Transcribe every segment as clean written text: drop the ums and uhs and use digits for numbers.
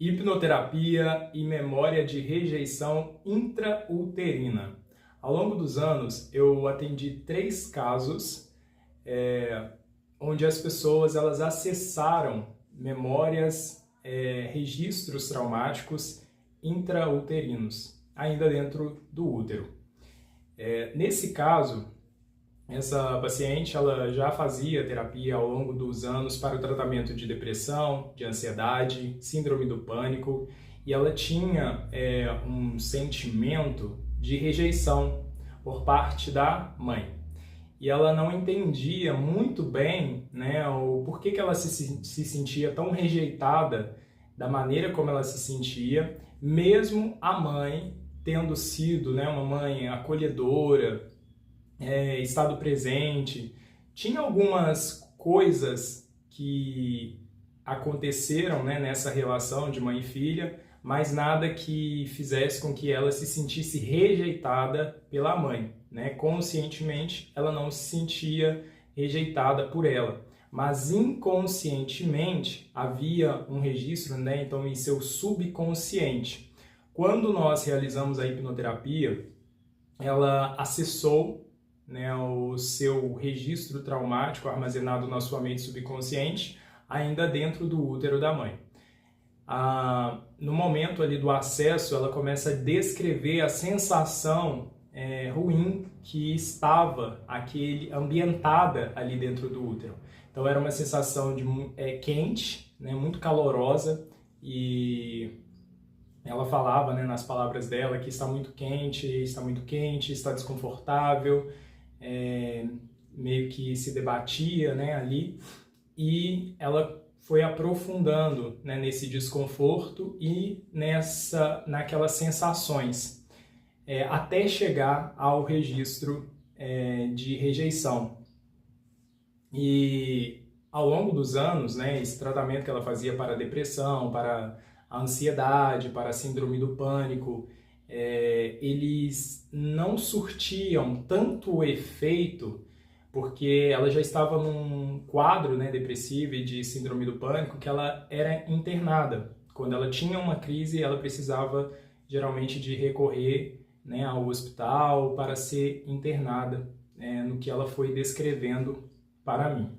Hipnoterapia e memória de rejeição intrauterina. Ao longo dos anos, eu atendi 3 casos onde as pessoas elas acessaram memórias, registros traumáticos intrauterinos, ainda dentro do útero. Nesse caso, essa paciente ela já fazia terapia ao longo dos anos para o tratamento de depressão, de ansiedade, síndrome do pânico, e ela tinha um sentimento de rejeição por parte da mãe. E ela não entendia muito bem, o porquê que ela se sentia tão rejeitada da maneira como ela se sentia, mesmo a mãe tendo sido uma mãe acolhedora, estado presente. Tinha algumas coisas que aconteceram nessa relação de mãe e filha, mas nada que fizesse com que ela se sentisse rejeitada pela mãe. Conscientemente, ela não se sentia rejeitada por ela, mas inconscientemente havia um registro, então em seu subconsciente. Quando nós realizamos a hipnoterapia, ela acessou o seu registro traumático armazenado na sua mente subconsciente, ainda dentro do útero da mãe. No momento ali do acesso, ela começa a descrever a sensação ruim que estava ambientada ali dentro do útero. Então era uma sensação de quente, muito calorosa, e ela falava nas palavras dela que está muito quente, está desconfortável, meio que se debatia ali, e ela foi aprofundando nesse desconforto e naquelas sensações, até chegar ao registro de rejeição. E ao longo dos anos, esse tratamento que ela fazia para a depressão, para a ansiedade, para a síndrome do pânico, eles não surtiam tanto efeito, porque ela já estava num quadro depressivo e de síndrome do pânico, que ela era internada. Quando ela tinha uma crise, ela precisava geralmente de recorrer ao hospital para ser internada, no que ela foi descrevendo para mim.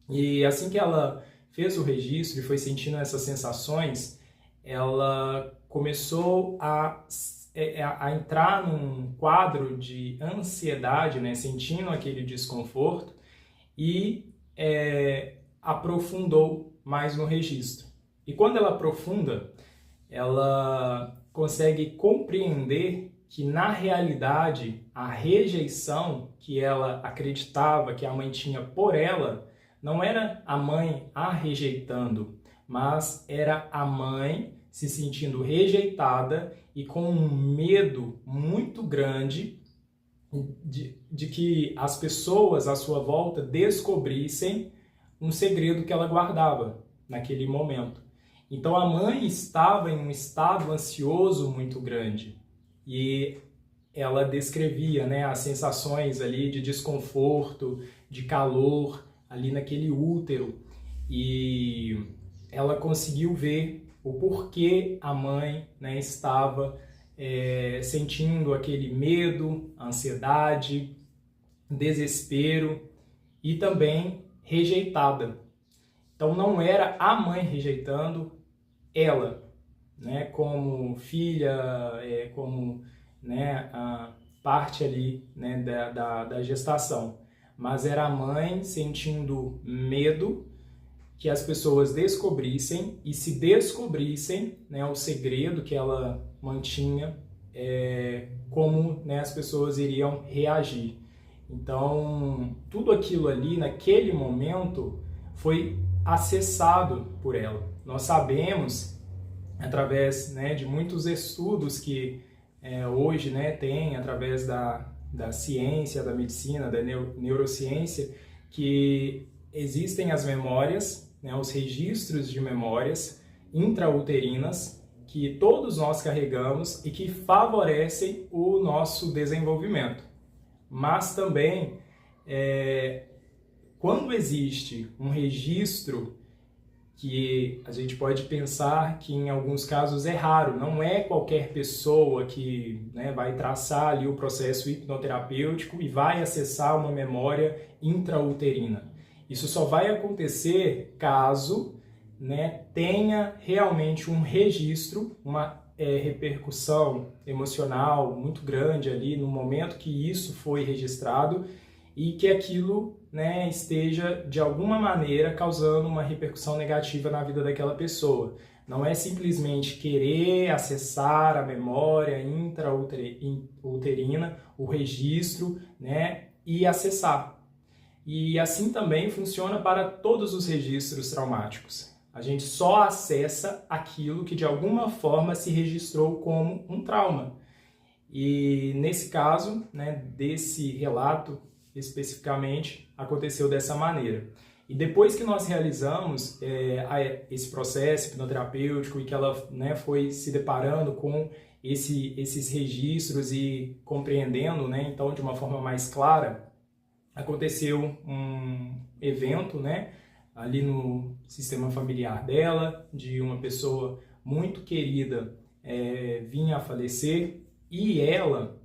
E assim que ela fez o registro e foi sentindo essas sensações, ela começou a entrar num quadro de ansiedade, sentindo aquele desconforto, e aprofundou mais no registro. E quando ela aprofunda, ela consegue compreender que, na realidade, a rejeição que ela acreditava que a mãe tinha por ela não era a mãe a rejeitando, mas era a mãe se sentindo rejeitada e com um medo muito grande de que as pessoas à sua volta descobrissem um segredo que ela guardava naquele momento. Então a mãe estava em um estado ansioso muito grande, e ela descrevia as sensações ali de desconforto, de calor ali naquele útero, e ela conseguiu ver o porquê a mãe estava sentindo aquele medo, ansiedade, desespero e também rejeitada. Então não era a mãe rejeitando ela, como filha, como a parte ali da gestação, mas era a mãe sentindo medo que as pessoas descobrissem, e se descobrissem o segredo que ela mantinha, como as pessoas iriam reagir. Então, tudo aquilo ali, naquele momento, foi acessado por ela. Nós sabemos, através de muitos estudos que hoje tem, através da ciência, da medicina, da neurociência, que existem as memórias, os registros de memórias intrauterinas que todos nós carregamos e que favorecem o nosso desenvolvimento. Mas também, quando existe um registro que a gente pode pensar que em alguns casos é raro, não é qualquer pessoa que, né, vai traçar ali o processo hipnoterapêutico e vai acessar uma memória intrauterina. Isso só vai acontecer caso, né, tenha realmente um registro, uma repercussão emocional muito grande ali no momento que isso foi registrado e que aquilo, né, esteja de alguma maneira causando uma repercussão negativa na vida daquela pessoa. Não é simplesmente querer acessar a memória intrauterina, o registro, né, e acessar. E assim também funciona para todos os registros traumáticos. A gente só acessa aquilo que de alguma forma se registrou como um trauma. E nesse caso, né, desse relato especificamente, aconteceu dessa maneira. E depois que nós realizamos esse processo hipnoterapêutico e que ela, né, foi se deparando com esses registros e compreendendo, né, então de uma forma mais clara, aconteceu um evento, né, ali no sistema familiar dela, de uma pessoa muito querida vinha a falecer e ela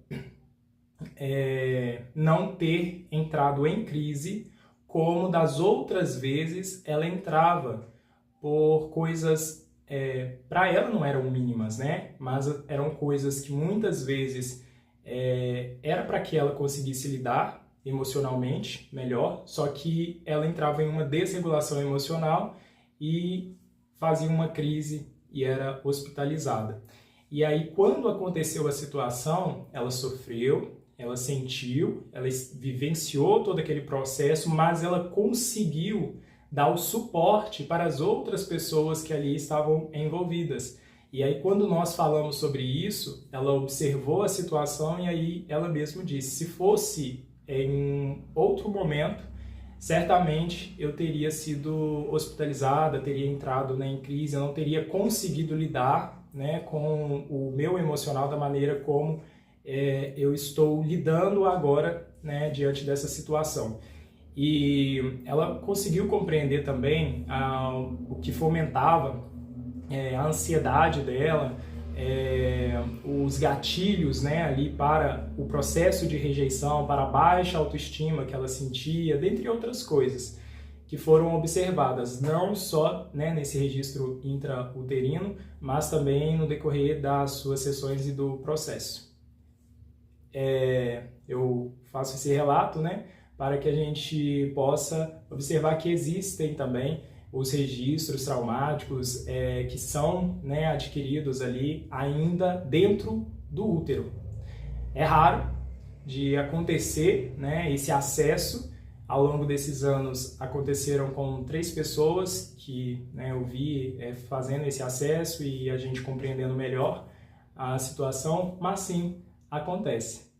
não ter entrado em crise como das outras vezes ela entrava por coisas, para ela não eram mínimas, né? Mas eram coisas que muitas vezes era para que ela conseguisse lidar emocionalmente melhor, só que ela entrava em uma desregulação emocional e fazia uma crise e era hospitalizada. E aí, quando aconteceu a situação, ela sofreu, ela sentiu, ela vivenciou todo aquele processo, mas ela conseguiu dar o suporte para as outras pessoas que ali estavam envolvidas. E aí, quando nós falamos sobre isso, ela observou a situação e aí ela mesma disse, se fosse em outro momento, certamente eu teria sido hospitalizada, teria entrado, né, em crise, eu não teria conseguido lidar, né, com o meu emocional da maneira como eu estou lidando agora, né, diante dessa situação. E ela conseguiu compreender também o que fomentava a ansiedade dela, os gatilhos, né, ali para o processo de rejeição, para a baixa autoestima que ela sentia, dentre outras coisas que foram observadas, não só, né, nesse registro intrauterino, mas também no decorrer das suas sessões e do processo. Eu faço esse relato, né, para que a gente possa observar que existem também os registros traumáticos que são, né, adquiridos ali ainda dentro do útero. É raro de acontecer, né, esse acesso. Ao longo desses anos aconteceram com 3 pessoas que, né, eu vi fazendo esse acesso e a gente compreendendo melhor a situação, mas sim, acontece.